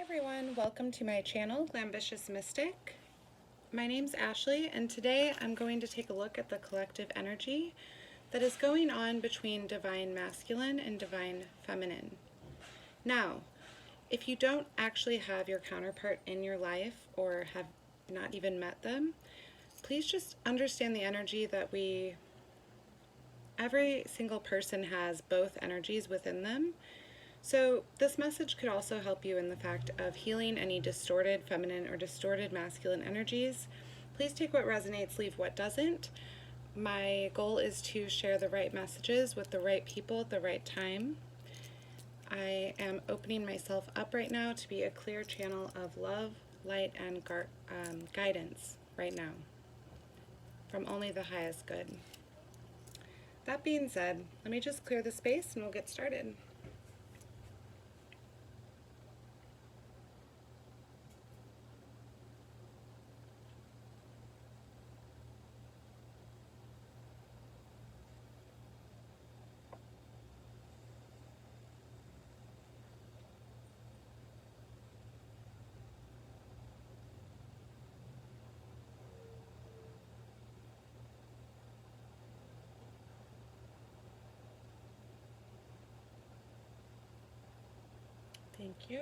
everyone, welcome to my channel, Glambitious Mystic. My name's Ashley, and today I'm going to take a look at the collective energy that is going on between Divine Masculine and Divine Feminine. Now, if you don't actually have your counterpart in your life or have not even met them, please just understand the energy that every single person has both energies within them. So this message could also help you in the fact of healing any distorted feminine or distorted masculine energies. Please take what resonates, leave what doesn't. My goal is to share the right messages with the right people at the right time. I am opening myself up right now to be a clear channel of love, light, and guidance right now from only the highest good. That being said, let me just clear the space and we'll get started. Thank you.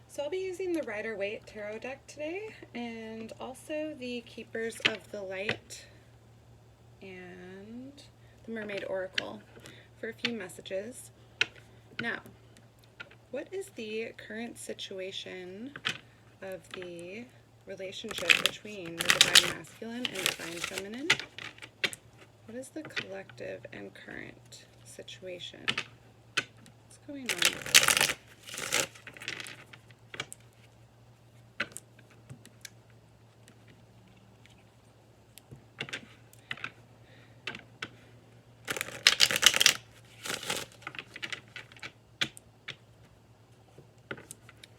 So I'll be using the Rider-Waite Tarot deck today, and also the Keepers of the Light and the Mermaid Oracle for a few messages. Now, what is the current situation of the relationship between the Divine Masculine and Divine Feminine? What is the collective and current situation? What's going on?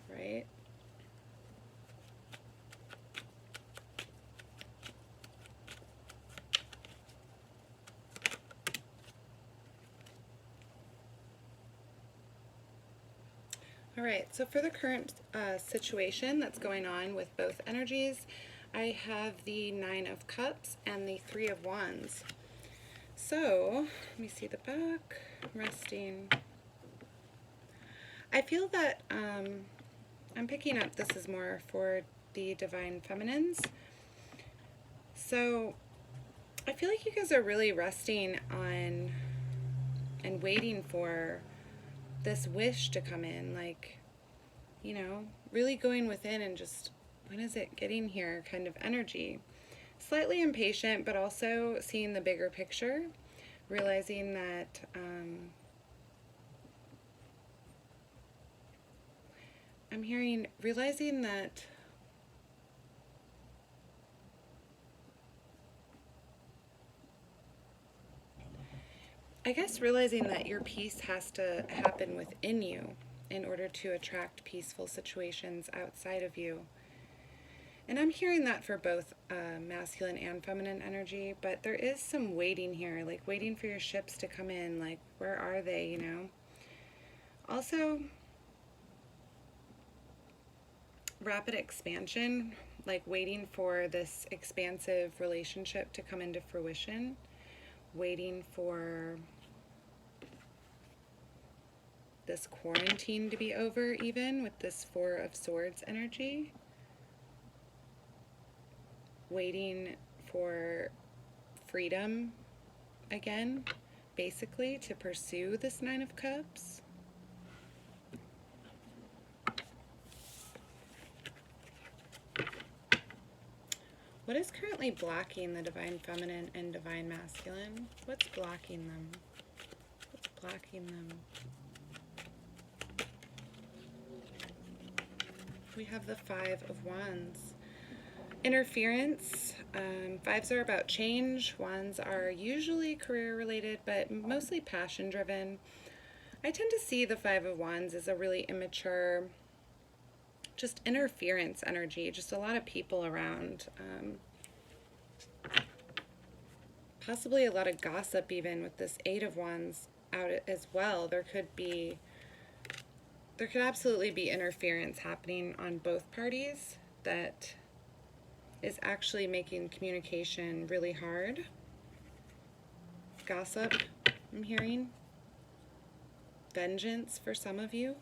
Right? All right, so for the current situation that's going on with both energies, I have the Nine of Cups and the Three of Wands. So, let me see the back, resting. I feel that I'm picking up this is more for the Divine Feminines. So, I feel like you guys are really resting on and waiting for this wish to come in, like, you know, really going within and just, when is it getting here kind of energy. Slightly impatient, but also seeing the bigger picture, realizing that realizing that I guess realizing that your peace has to happen within you in order to attract peaceful situations outside of you. And I'm hearing that for both masculine and feminine energy, but there is some waiting here, like waiting for your ships to come in, like where are they, you know? Also, rapid expansion, like waiting for this expansive relationship to come into fruition, waiting for this quarantine to be over, even with this Four of Swords energy, waiting for freedom again, basically, to pursue this Nine of Cups. What is currently blocking the Divine Feminine and Divine Masculine? What's blocking them? What's blocking them? We have the Five of Wands. Interference. Fives are about change. Wands are usually career related, but mostly passion driven. I tend to see the Five of Wands as a really immature, just interference energy, just a lot of people around. Possibly a lot of gossip even with this Eight of Wands out as well. There could be there could absolutely be interference happening on both parties that is actually making communication really hard. Gossip, I'm hearing. Vengeance for some of you.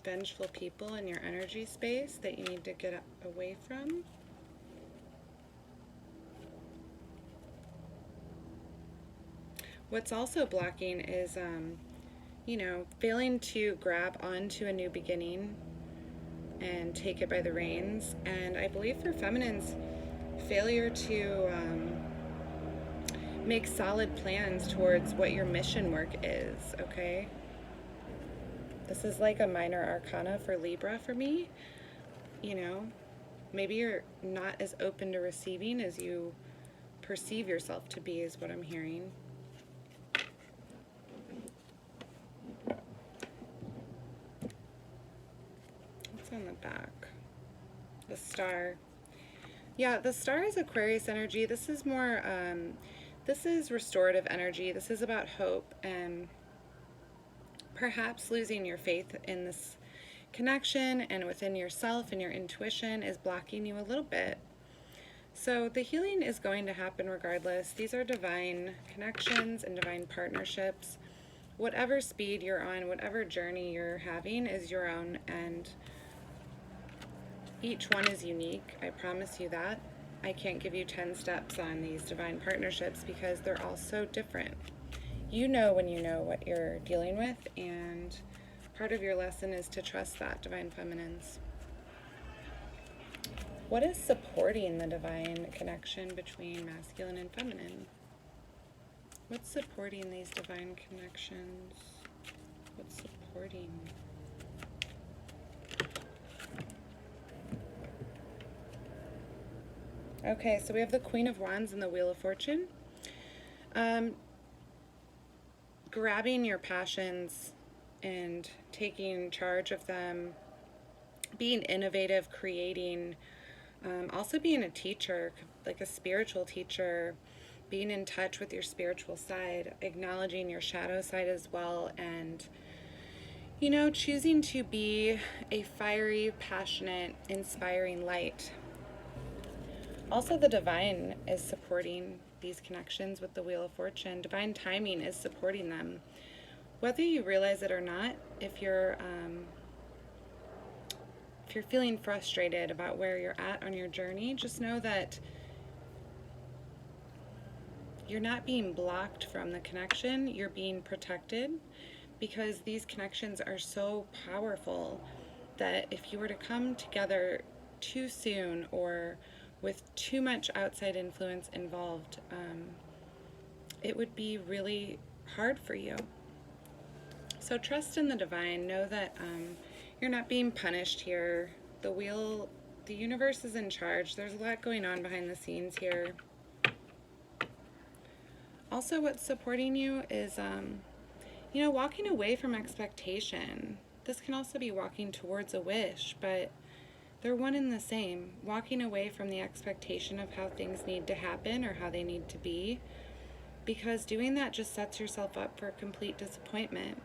Vengeful people in your energy space that you need to get away from. What's also blocking is, failing to grab onto a new beginning and take it by the reins. And I believe for feminines, failure to make solid plans towards what your mission work is, okay? This is like a minor arcana for Libra for me. Maybe you're not as open to receiving as you perceive yourself to be, is what I'm hearing. What's on the back? The star. Yeah, the star is Aquarius energy. This is more, this is restorative energy. This is about hope and perhaps losing your faith in this connection and within yourself, and your intuition is blocking you a little bit. So the healing is going to happen regardless. These are divine connections and divine partnerships. Whatever speed you're on, whatever journey you're having is your own, and each one is unique. I promise you that. I can't give you 10 steps on these divine partnerships because they're all so different. You know when you know what you're dealing with, and part of your lesson is to trust that, divine feminines. What is supporting the divine connection between masculine and feminine? What's supporting these divine connections? What's supporting? Okay, so we have the Queen of Wands and the Wheel of Fortune. Grabbing your passions and taking charge of them, being innovative, creating, also being a teacher, like a spiritual teacher, being in touch with your spiritual side, acknowledging your shadow side as well, and choosing to be a fiery, passionate, inspiring light. Also, the divine is supporting these connections with the Wheel of Fortune. Divine timing is supporting them. Whether you realize it or not, if you're feeling frustrated about where you're at on your journey, just know that you're not being blocked from the connection, you're being protected, because these connections are so powerful that if you were to come together too soon or with too much outside influence involved, it would be really hard for you. So trust in the divine. Know that you're not being punished here. The universe is in charge. There's a lot going on behind the scenes here. Also, what's supporting you is, walking away from expectation. This can also be walking towards a wish, but they're one and the same. Walking away from the expectation of how things need to happen or how they need to be, because doing that just sets yourself up for complete disappointment.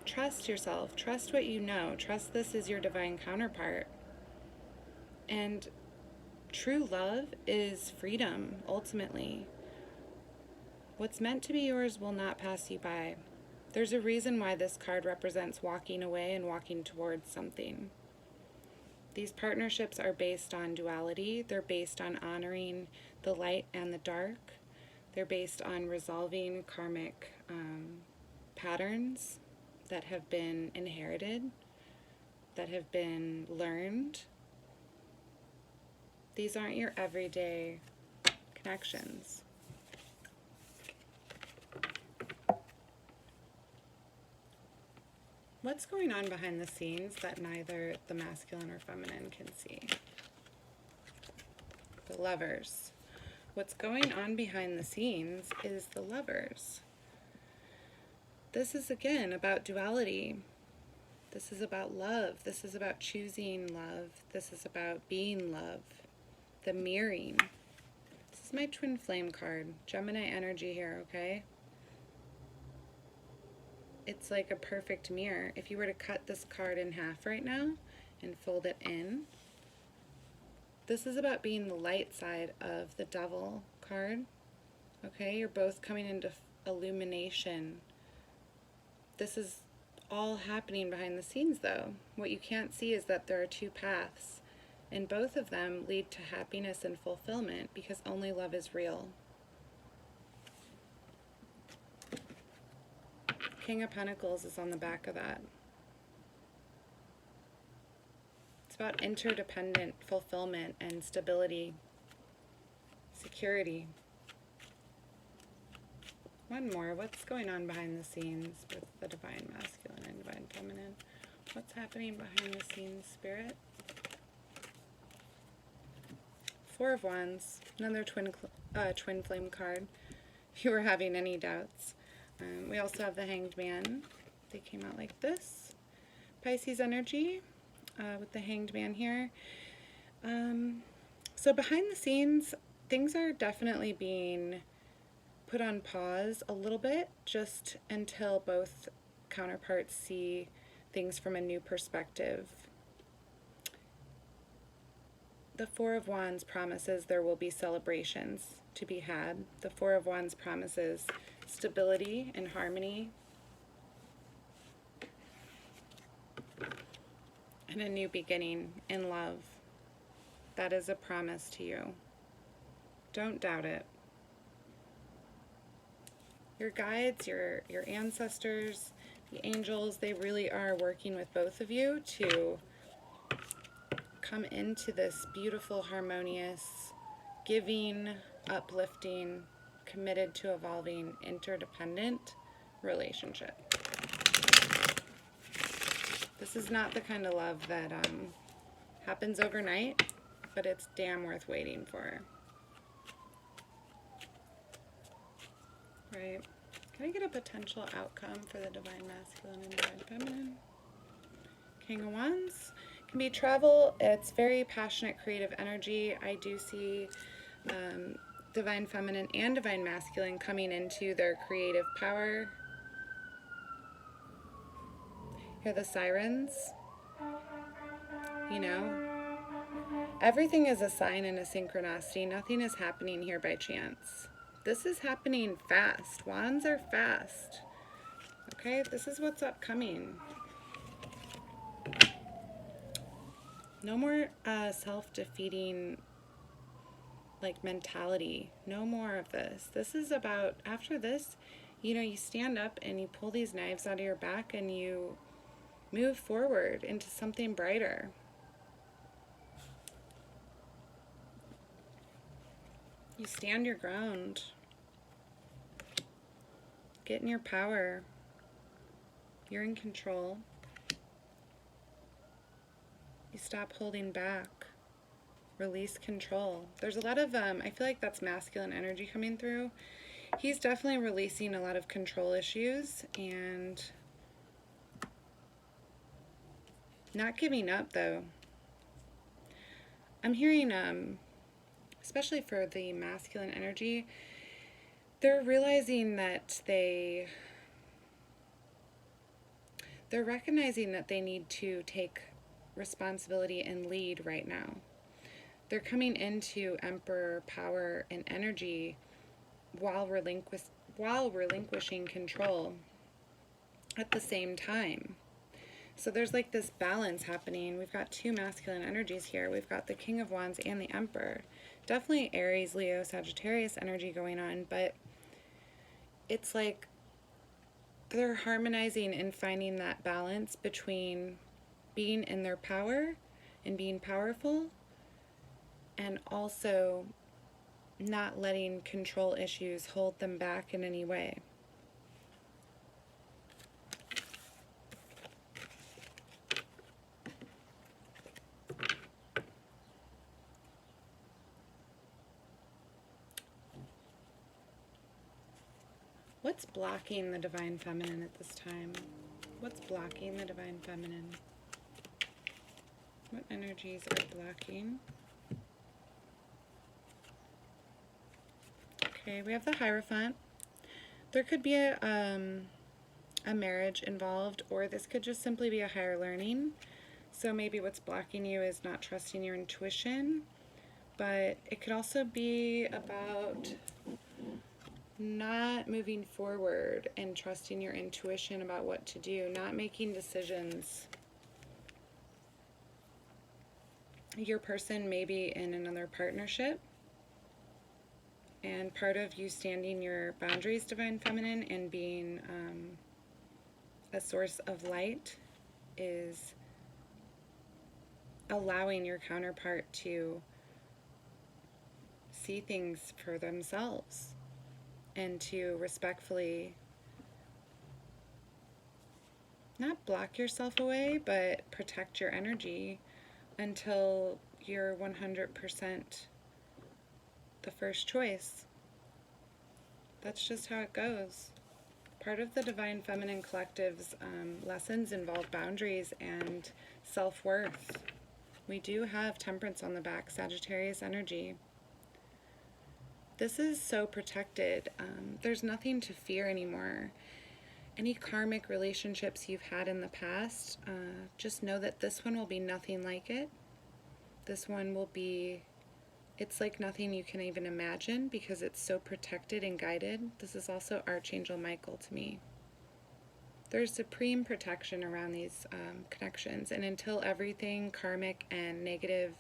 Trust yourself. Trust what you know. Trust this is your divine counterpart. And true love is freedom, ultimately. What's meant to be yours will not pass you by. There's a reason why this card represents walking away and walking towards something. These partnerships are based on duality. They're based on honoring the light and the dark. They're based on resolving karmic patterns that have been inherited, that have been learned. These aren't your everyday connections. What's going on behind the scenes that neither the masculine or feminine can see? The Lovers. What's going on behind the scenes is the Lovers. This is, again, about duality. This is about love. This is about choosing love. This is about being love. The mirroring. This is my twin flame card. Gemini energy here, okay? it's like a perfect mirror. If you were to cut this card in half right now and fold it in, this is about being the light side of the Devil card. Okay, you're both coming into illumination. This is all happening behind the scenes though. What you can't see is that there are two paths, and both of them lead to happiness and fulfillment because only love is real. King of Pentacles is on the back of that. It's about interdependent fulfillment and stability, security. One more. What's going on behind the scenes with the Divine Masculine and Divine Feminine? What's happening behind the scenes, Spirit? Four of Wands, another twin flame card, if you were having any doubts. We also have the Hanged Man. They came out like this. Pisces energy with the Hanged Man here. So behind the scenes, things are definitely being put on pause a little bit, just until both counterparts see things from a new perspective. The Four of Wands promises there will be celebrations to be had. The Four of Wands promises stability and harmony and a new beginning in love. That is a promise to you. Don't doubt it. Your guides, your ancestors, the angels, they really are working with both of you to come into this beautiful, harmonious, giving, uplifting, committed to evolving, interdependent relationship. This is not the kind of love that happens overnight, but it's damn worth waiting for. Right? Can I get a potential outcome for the Divine Masculine and Divine Feminine? King of Wands. Can be travel. It's very passionate, creative energy. I do see Divine Feminine and Divine Masculine coming into their creative power. Hear the sirens. You know, everything is a sign and a synchronicity. Nothing is happening here by chance. This is happening fast. Wands are fast. Okay, this is what's upcoming. No more self-defeating like mentality. No more of this. This is about, after this, you know, you stand up and you pull these knives out of your back and you move forward into something brighter. You stand your ground. Get in your power. You're in control. You stop holding back. Release control. There's a lot of, I feel like that's masculine energy coming through. He's definitely releasing a lot of control issues and not giving up though. I'm hearing, especially for the masculine energy, they're realizing that they're recognizing that they need to take responsibility and lead right now. They're coming into Emperor power and energy while relinquishing control at the same time. So there's like this balance happening. We've got two masculine energies here. We've got the King of Wands and the Emperor. Definitely Aries, Leo, Sagittarius energy going on, but it's like they're harmonizing and finding that balance between being in their power and being powerful, and also not letting control issues hold them back in any way. What's blocking the Divine Feminine at this time? What's blocking the Divine Feminine? What energies are blocking? Okay, we have the Hierophant. There could be a a marriage involved, or this could just simply be a higher learning. So maybe what's blocking you is not trusting your intuition, but it could also be about not moving forward and trusting your intuition about what to do, not making decisions. Your person may be in another partnership, and part of you standing your boundaries, Divine Feminine, and being a source of light is allowing your counterpart to see things for themselves and to respectfully not block yourself away, but protect your energy until you're 100% the first choice. That's just how it goes. Part of the Divine Feminine Collective's lessons involve boundaries and self-worth. We do have Temperance on the back, Sagittarius energy. This is so protected. There's nothing to fear anymore. Any karmic relationships you've had in the past, just know that this one will be nothing like it. This one will be, it's like nothing you can even imagine because it's so protected and guided. This is also Archangel Michael to me. There's supreme protection around these connections, and until everything karmic and negative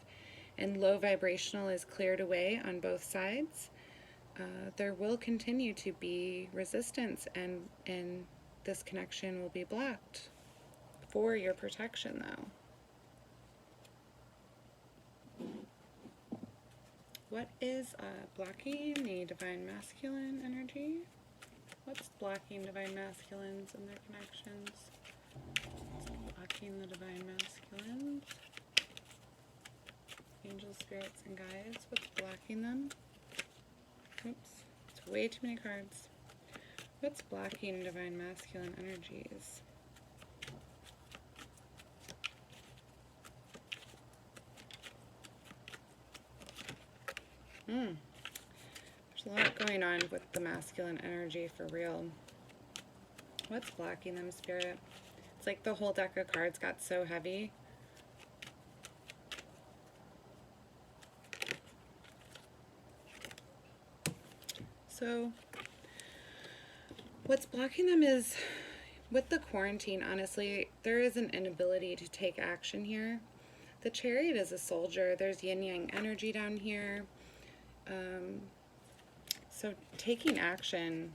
and low vibrational is cleared away on both sides, there will continue to be resistance, and this connection will be blocked for your protection, though. What is blocking the Divine Masculine energy? What's blocking Divine Masculines and their connections? What's blocking the Divine Masculines? Angels, spirits, and guides. What's blocking them? Oops, it's way too many cards. What's blocking Divine Masculine energies? There's a lot going on with the masculine energy for real. What's blocking them, Spirit? It's like the whole deck of cards got so heavy. So, what's blocking them is, with the quarantine, honestly, there is an inability to take action here. The Chariot is a soldier. There's yin-yang energy down here. So taking action,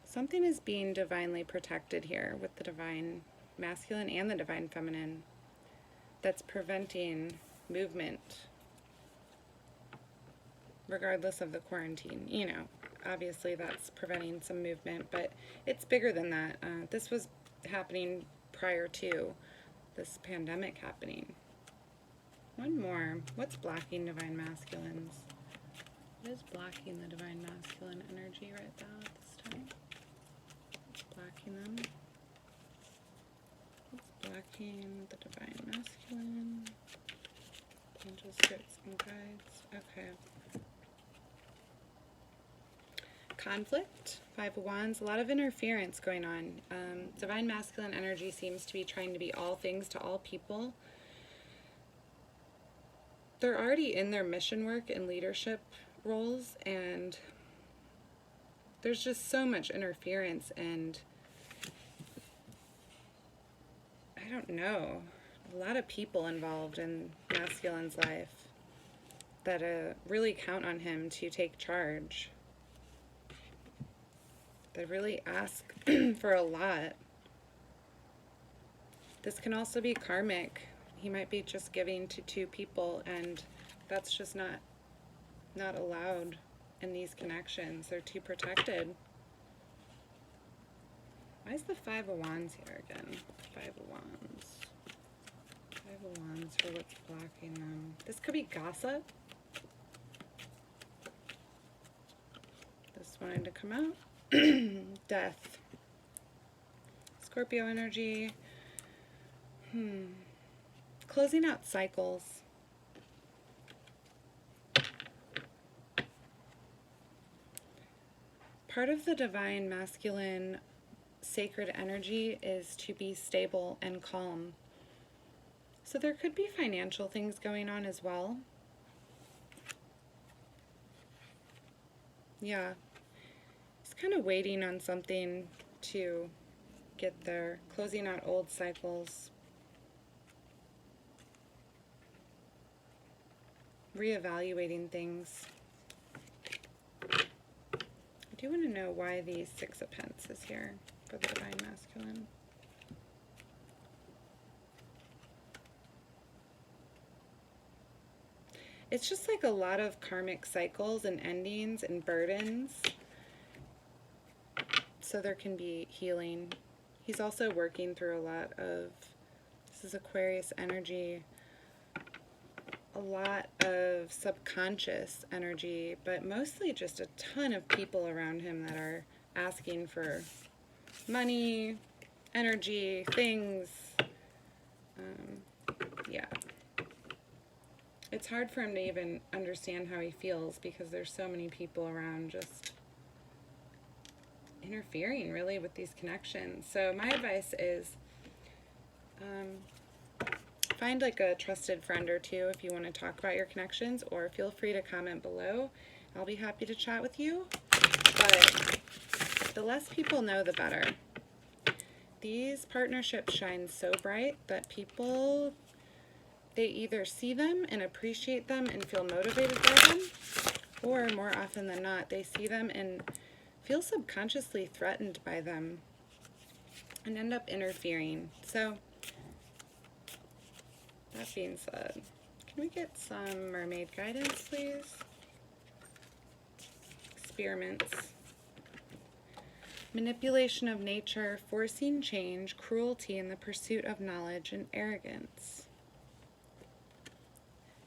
something is being divinely protected here with the Divine Masculine and the Divine Feminine that's preventing movement regardless of the quarantine. You know, obviously that's preventing some movement, but it's bigger than that. This was happening prior to this pandemic happening. One more. What's blocking Divine Masculines? What is blocking the Divine Masculine energy right now at this time? What's blocking them? What's blocking the Divine Masculine? Angels, spirits, and guides. Okay. Conflict, Five of Wands, a lot of interference going on. Divine Masculine energy seems to be trying to be all things to all people. They're already in their mission work and leadership roles, and there's just so much interference, and I don't know, a lot of people involved in Masculine's life that really count on him to take charge. They really ask for a lot. This can also be karmic. He might be just giving to two people, and that's just not allowed in these connections. They're too protected. Why is the Five of Wands here again? Five of Wands. Five of Wands for what's blocking them. This could be gossip. This wanted to come out. Death. Scorpio energy. Closing out cycles. part of the divine masculine sacred energy is to be stable and calm. So there could be financial things going on as well. Yeah. He's kind of waiting on something to get there, closing out old cycles, reevaluating things. I do want to know why the Six of Pence is here for the divine masculine. It's just like a lot of karmic cycles and endings and burdens. So there can be healing. He's also working through a lot of, this is Aquarius energy, a lot of subconscious energy, but mostly just a ton of people around him that are asking for money, energy, things. Yeah. It's hard for him to even understand how he feels because there's so many people around just interfering really with these connections. So my advice is find like a trusted friend or two if you want to talk about your connections, or feel free to comment below. I'll be happy to chat with you. But the less people know, the better. These partnerships shine so bright that people, they either see them and appreciate them and feel motivated by them, or more often than not, they see them and feel subconsciously threatened by them and end up interfering. So, that being said, can we get some mermaid guidance, please? Experiments. Manipulation of nature, forcing change, cruelty in the pursuit of knowledge, and arrogance.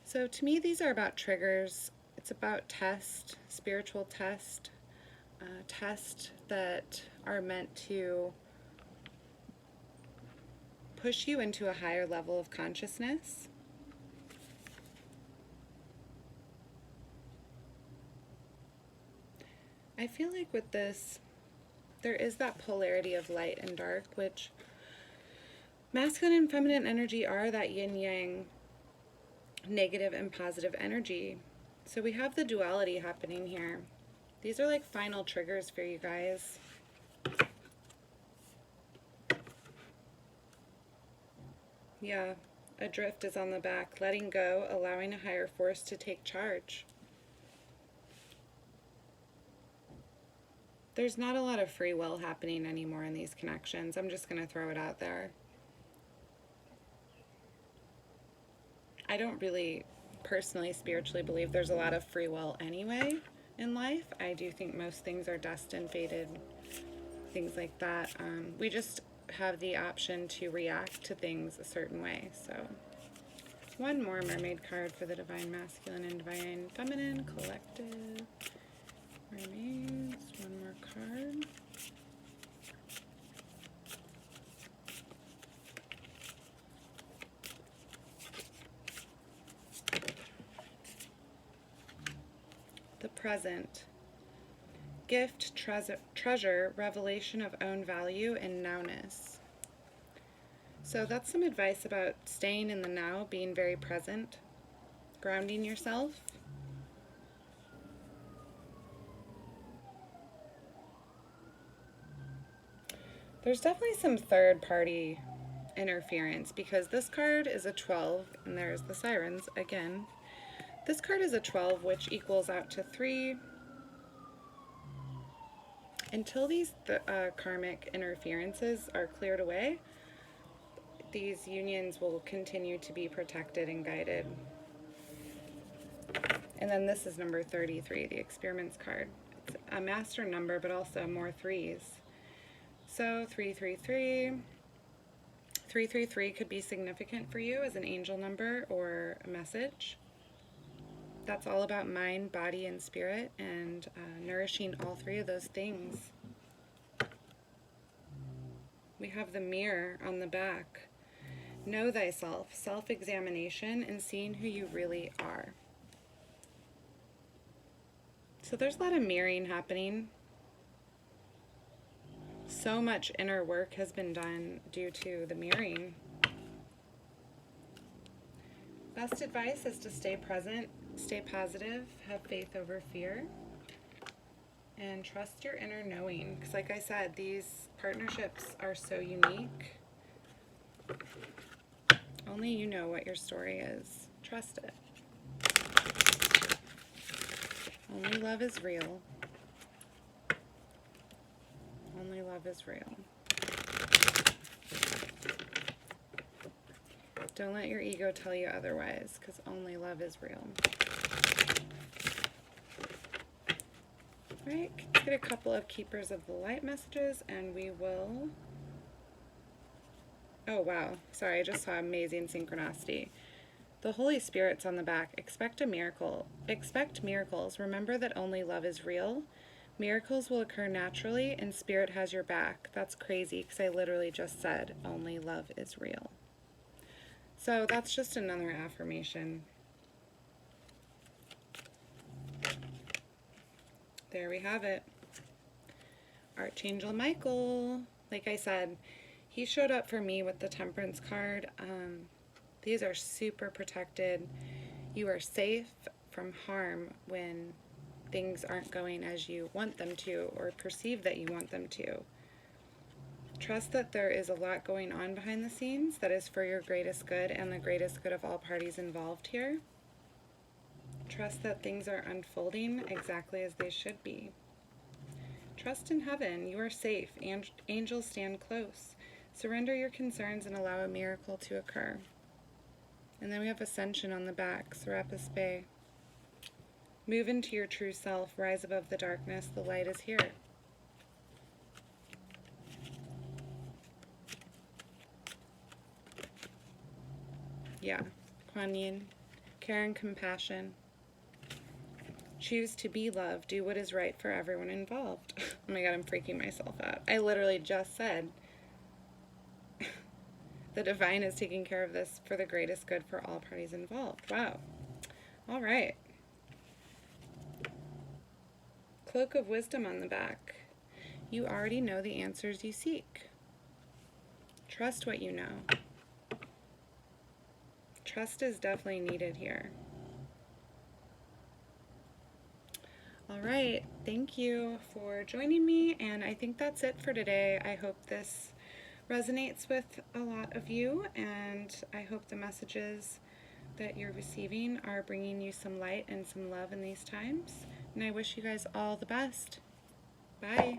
So to me, these are about triggers. It's about test, spiritual test, tests that are meant to push you into a higher level of consciousness. I feel like with this, there is that polarity of light and dark, which masculine and feminine energy are that yin-yang, negative and positive energy. So we have the duality happening here. These are like final triggers for you guys. Yeah, adrift is on the back, letting go, allowing a higher force to take charge. There's not a lot of free will happening anymore in these connections. I'm just going to throw it out there. I don't really personally spiritually believe there's a lot of free will anyway in life. I do think most things are destined, fated, things like that. We just have the option to react to things a certain way. So one more mermaid card for the divine masculine and divine feminine collective. Mermaids, one more card. The present. Gift, treasure, revelation of own value, and nowness. So that's some advice about staying in the now, being very present, grounding yourself. There's definitely some third-party interference because this card is a 12, and there's the sirens again. This card is a 12, which equals out to 3. Until these karmic interferences are cleared away, these unions will continue to be protected and guided. And then this is number 33, the experiments card. It's a master number, but also more threes. So 333. 333 could be significant for you as an angel number or a message. That's all about mind, body, and spirit, and nourishing all three of those things. We have the mirror on the back. Know thyself, self-examination, and seeing who you really are. So there's a lot of mirroring happening. so much inner work has been done due to the mirroring. Best advice is to stay present, stay positive, have faith over fear, and trust your inner knowing. Because like I said, these partnerships are so unique. Only you know what your story is. Trust it. Only love is real. Only love is real. Don't let your ego tell you otherwise, because only love is real. Alright, let's get a couple of Keepers of the Light messages, and we will... Oh, wow. Sorry, I just saw amazing synchronicity. The Holy Spirit's on the back. Expect a miracle. Expect miracles. Remember that only love is real. Miracles will occur naturally, and Spirit has your back. That's crazy, because I literally just said, only love is real. So that's just another affirmation. There we have it. Archangel Michael. Like I said, he showed up for me with the Temperance card. These are super protected. You are safe from harm when things aren't going as you want them to or perceive that you want them to. Trust that there is a lot going on behind the scenes that is for your greatest good and the greatest good of all parties involved here. Trust that things are unfolding exactly as they should be. Trust in heaven. You are safe. Angels stand close. Surrender your concerns and allow a miracle to occur. And then we have Ascension on the back, Serapis Bey. Move into your true self. Rise above the darkness. The light is here. Yeah. Kuan Yin. Care and compassion. Choose to be love. Do what is right for everyone involved. Oh my God, I'm freaking myself out. I literally just said the divine is taking care of this for the greatest good for all parties involved. Wow. All right. Cloak of Wisdom on the back. You already know the answers you seek. Trust what you know. Trust is definitely needed here. All right, thank you for joining me, and I think that's it for today. I hope this resonates with a lot of you, and I hope the messages that you're receiving are bringing you some light and some love in these times, and I wish you guys all the best. Bye.